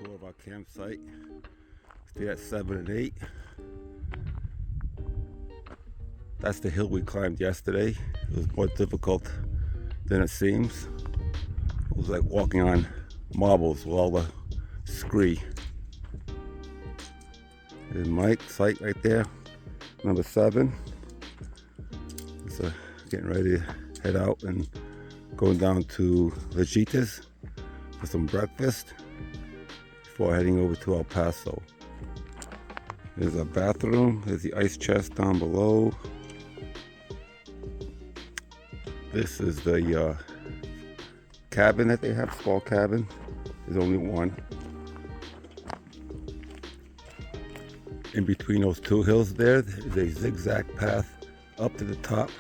tour of our campsite. Stayed at 7 and 8. That's the hill we climbed yesterday. It was more difficult than it seems. It was like walking on marbles with all the scree. There's Mike's site right there, number 7. So getting ready to head out and going down to Vegeta's for some breakfast before heading over to El Paso. There's a bathroom, there's the ice chest down below. This is the cabin that they have, small cabin. There's only one. In between those two hills there, there's a zigzag path up to the top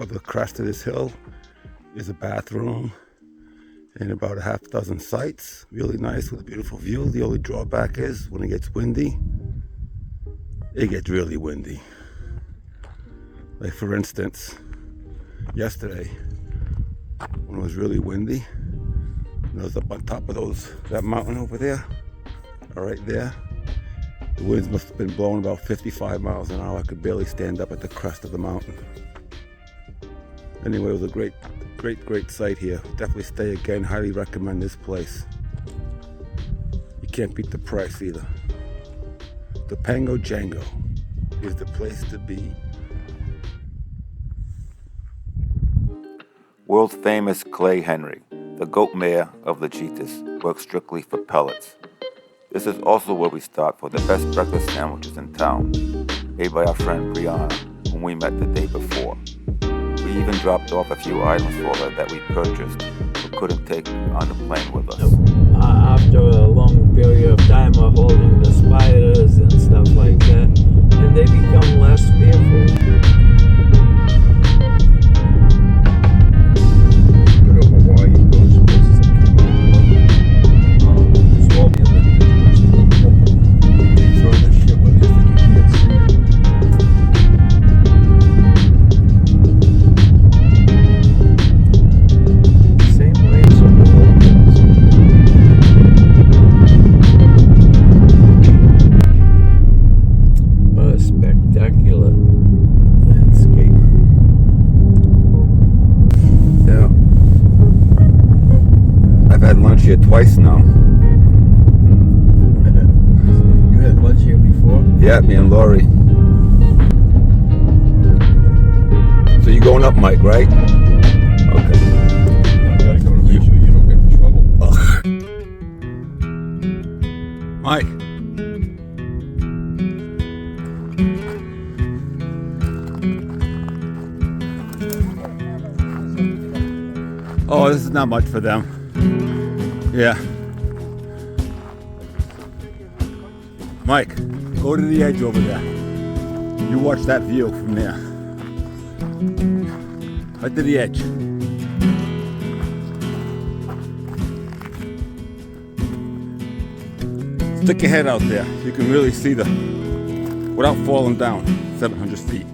of the crest of this hill. Is a bathroom and about a half dozen sites. Really nice with a beautiful view. The only drawback is when it gets windy, it gets really windy. Like for instance, yesterday when it was really windy, and I was up on top of that mountain over there, right there. The winds must have been blowing about 55 miles an hour. I could barely stand up at the crest of the mountain. Anyway, it was a great site here. Definitely stay again. Highly recommend this place. You can't beat the price either. Topanga Django is the place to be. World famous Clay Henry, the goat mayor of Vegeta's, works strictly for pellets. This is also where we stop for the best breakfast sandwiches in town, made by our friend Brianna, whom we met the day before. We even dropped off a few items for her that we purchased but couldn't take on the plane with us. After a long period of time of holding the spiders and stuff like that, and they become less fearful. Twice now. You had lunch here before? Yeah, me and Lori. So you're going up, Mike, right? Okay. I gotta go to make sure you don't get in trouble. Mike. Oh, this is not much for them. Yeah. Mike, go to the edge over there. You watch that view from there. Right to the edge. Stick your head out there. You can really see without falling down, 700 feet.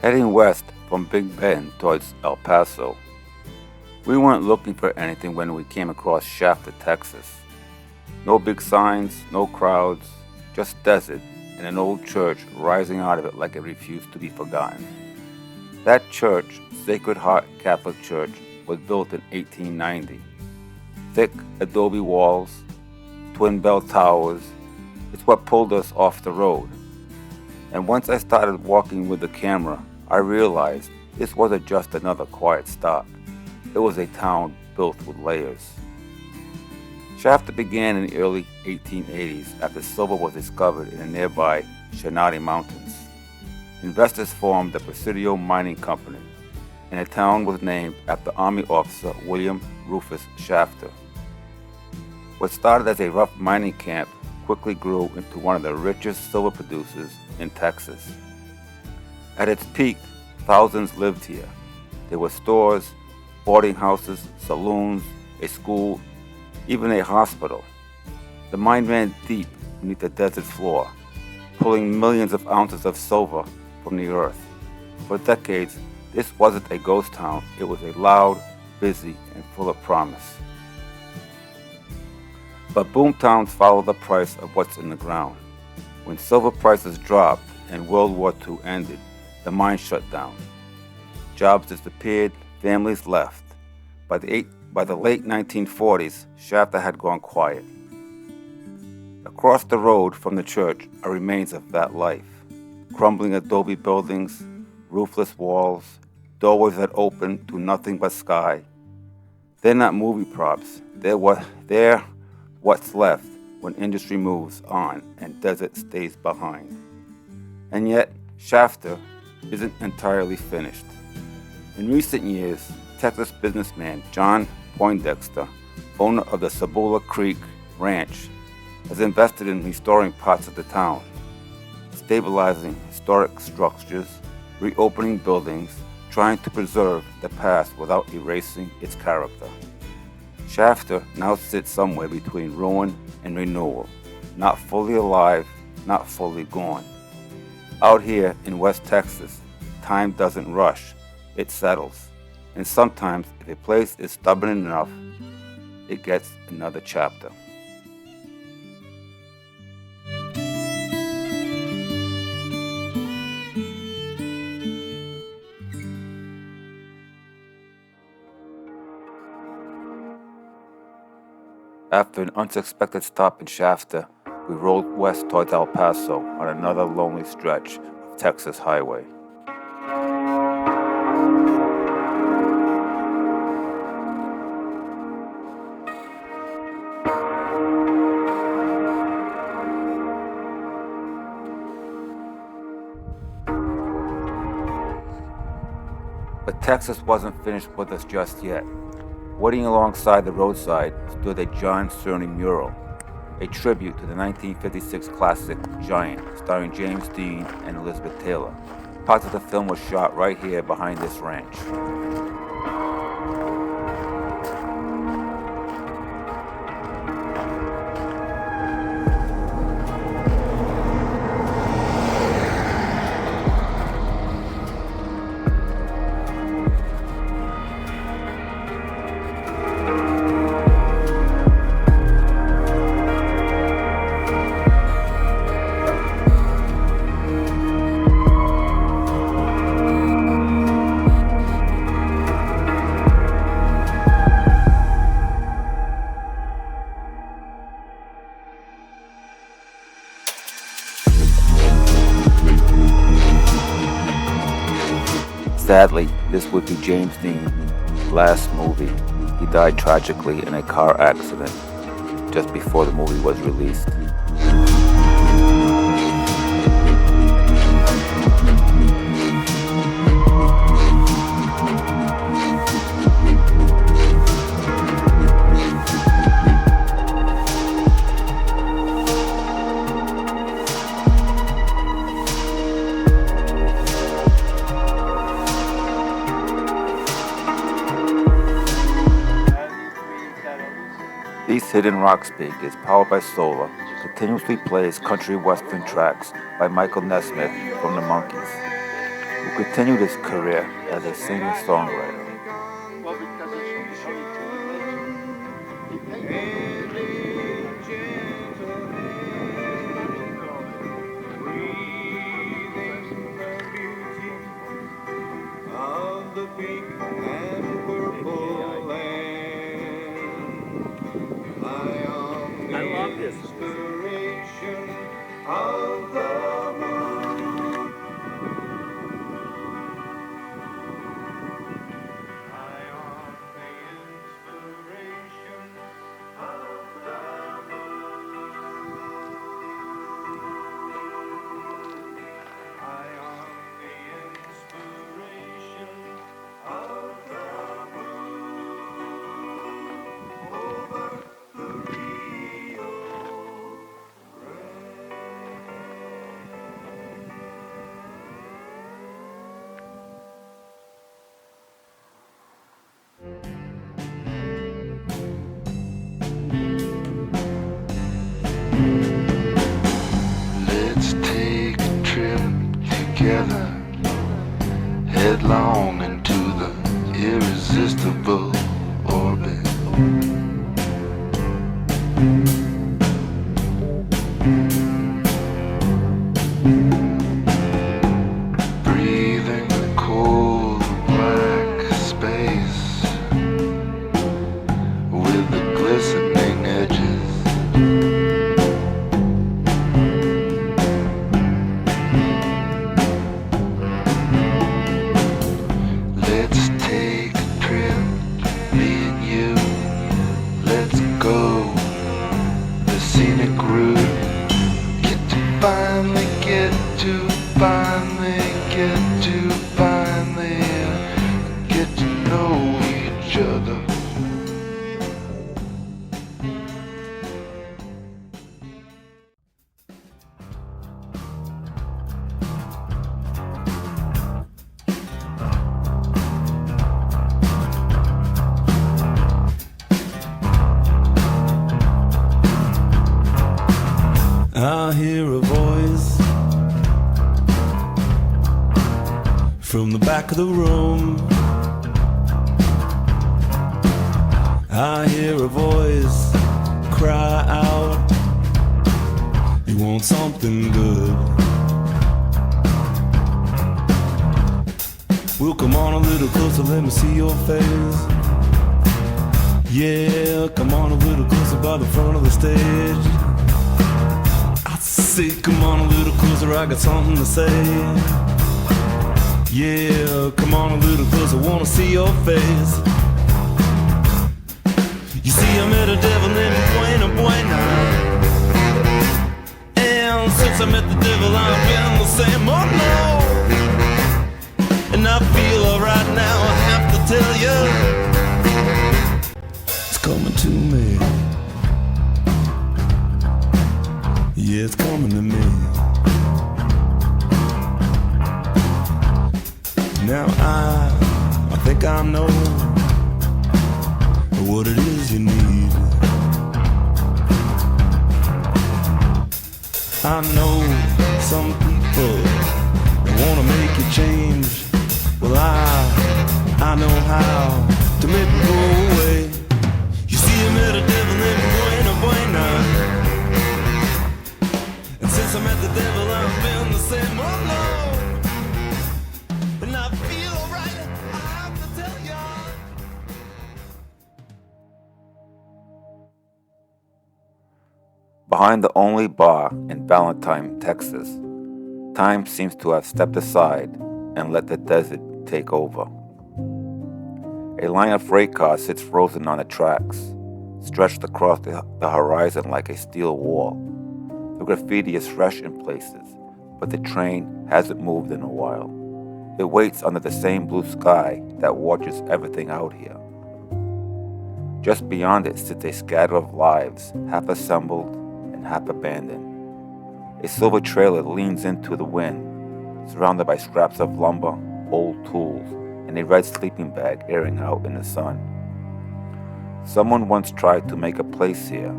Heading west from Big Bend towards El Paso. We weren't looking for anything when we came across Shafter, Texas. No big signs, no crowds, just desert and an old church rising out of it like it refused to be forgotten. That church, Sacred Heart Catholic Church, was built in 1890. Thick adobe walls, twin bell towers, it's what pulled us off the road. And once I started walking with the camera, I realized this wasn't just another quiet stop. It was a town built with layers. Shafter began in the early 1880s after silver was discovered in the nearby Shenandoah Mountains. Investors formed the Presidio Mining Company, and the town was named after Army officer William Rufus Shafter. What started as a rough mining camp quickly grew into one of the richest silver producers in Texas. At its peak, thousands lived here. There were stores, boarding houses, saloons, a school, even a hospital. The mine ran deep beneath the desert floor, pulling millions of ounces of silver from the earth. For decades, this wasn't a ghost town, it was a loud, busy, and full of promise. But boom towns follow the price of what's in the ground. When silver prices dropped and World War II ended, the mine shut down. Jobs disappeared, families left. By the late 1940s, Shafter had gone quiet. Across the road from the church are remains of that life. Crumbling adobe buildings, roofless walls, doorways that open to nothing but sky. They're not movie props. They're what's left when industry moves on and desert stays behind. And yet, Shafter isn't entirely finished. In recent years, Texas businessman John Poindexter, owner of the Cibola Creek Ranch, has invested in restoring parts of the town, stabilizing historic structures, reopening buildings, trying to preserve the past without erasing its character. Shafter now sits somewhere between ruin and renewal, not fully alive, not fully gone. Out here in West Texas, time doesn't rush, it settles. And sometimes, if a place is stubborn enough, it gets another chapter. After an unsuspected stop in Shafter, we rolled west towards El Paso on another lonely stretch of Texas highway. But Texas wasn't finished with us just yet. Waiting alongside the roadside stood a John Cerny mural, a tribute to the 1956 classic Giant, starring James Dean and Elizabeth Taylor. Parts of the film was shot right here behind this ranch. Sadly, this would be James Dean's last movie. He died tragically in a car accident just before the movie was released. East Hidden Rocks Peak is powered by solar, continuously plays country western tracks by Michael Nesmith from the Monkees. who continued his career as a singer-songwriter. I love this. Let's take a trip together, headlong into the irresistible orbit. Breathing the cold black space with the glistening edges. Let's take a trip, me and you. Let's go the scenic route. Finally get to know each other. I hear a voice from the back of the room. I hear a voice cry out, you want something good. Well, come on a little closer, let me see your face. Yeah, come on a little closer by the front of the stage. Say, come on a little closer, I got something to say. Yeah, come on a little closer, wanna see your face. You see, I met a devil named Buena Buena, and since I met the devil, I've been the same. Oh no, and I feel alright now, I have to tell you, it's coming to me. Yeah, it's coming to me. Now I think I know what it is you need. I know some people that wanna make you change. Well, I know how to make it go away. You see, I met a devil named Buena Buena, and since I met the devil, I've been the same. Oh no, and I feel alright, I have to tell ya. Behind the only bar in Valentine, Texas, time seems to have stepped aside and let the desert take over. A line of freight cars sits frozen on the tracks, stretched across the horizon like a steel wall. The graffiti is fresh in places, but the train hasn't moved in a while. It waits under the same blue sky that watches everything out here. Just beyond it sits a scatter of lives, half assembled and half abandoned. A silver trailer leans into the wind, surrounded by scraps of lumber, old tools, and a red sleeping bag airing out in the sun. Someone once tried to make a place here.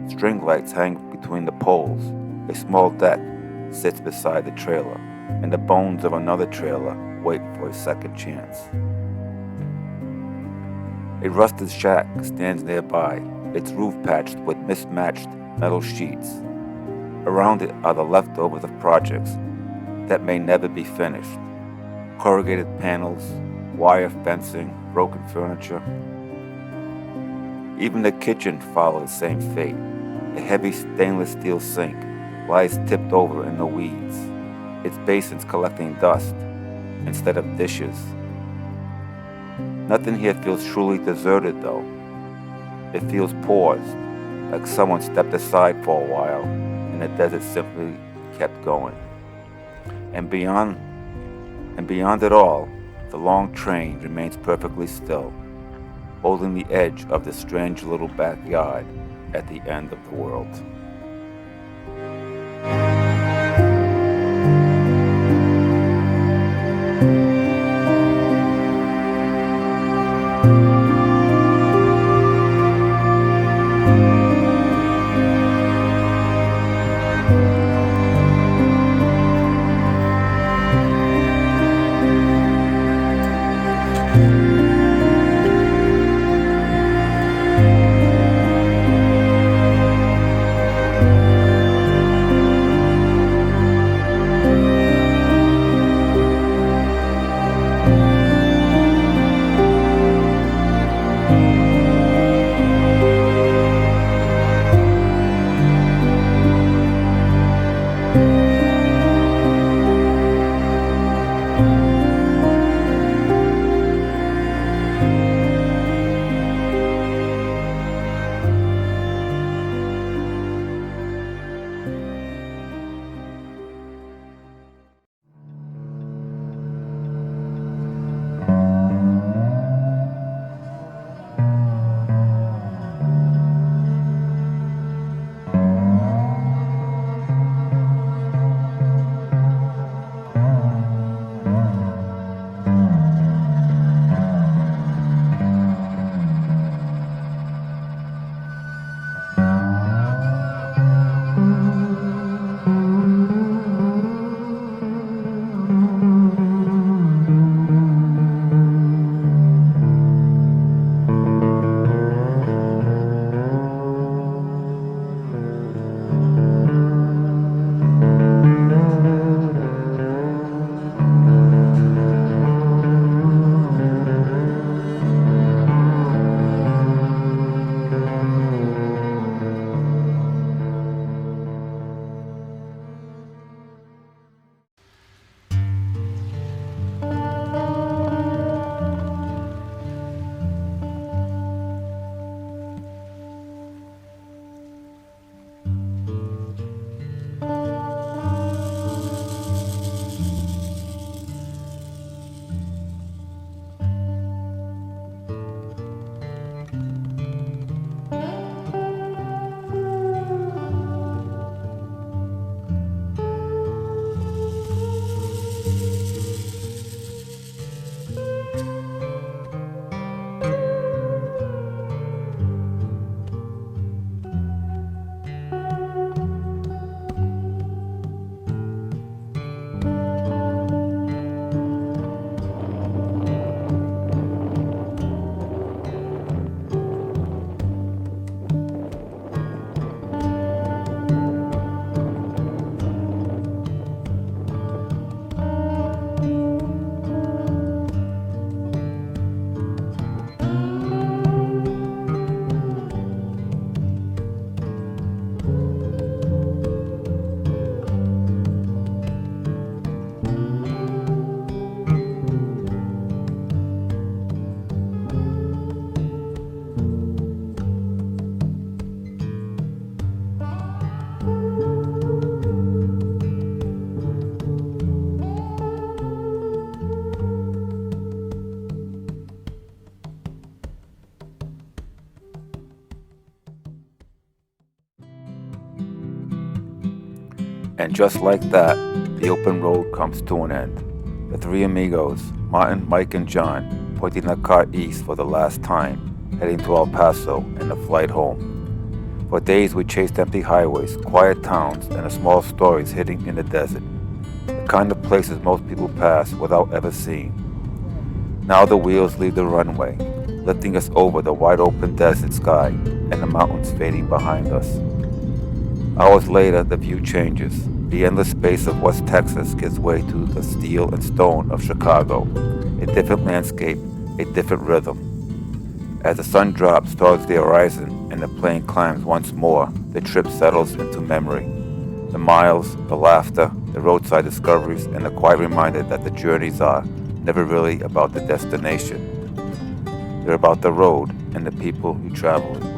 String lights hang between the poles. A small deck sits beside the trailer, and the bones of another trailer waiting for a second chance. A rusted shack stands nearby, its roof patched with mismatched metal sheets. Around it are the leftovers of projects that may never be finished. Corrugated panels, wire fencing, broken furniture. Even the kitchen followed the same fate. A heavy stainless steel sink lies tipped over in the weeds, its basins collecting dust instead of dishes. Nothing here feels truly deserted though. It feels paused, like someone stepped aside for a while and the desert simply kept going. And beyond it all, the long train remains perfectly still, holding the edge of this strange little backyard at the end of the world. And just like that, the open road comes to an end. The three amigos, Martin, Mike, and John, pointing their car east for the last time, heading to El Paso and the flight home. For days we chased empty highways, quiet towns, and the small stories hidden in the desert. the kind of places most people pass without ever seeing. Now the wheels leave the runway, lifting us over the wide open desert sky and the mountains fading behind us. Hours later, the view changes. The endless space of West Texas gives way to the steel and stone of Chicago, a different landscape, a different rhythm. As the sun drops towards the horizon and the plane climbs once more, the trip settles into memory. The miles, the laughter, the roadside discoveries, and the quiet reminder that the journeys are never really about the destination. They're about the road and the people you travel with.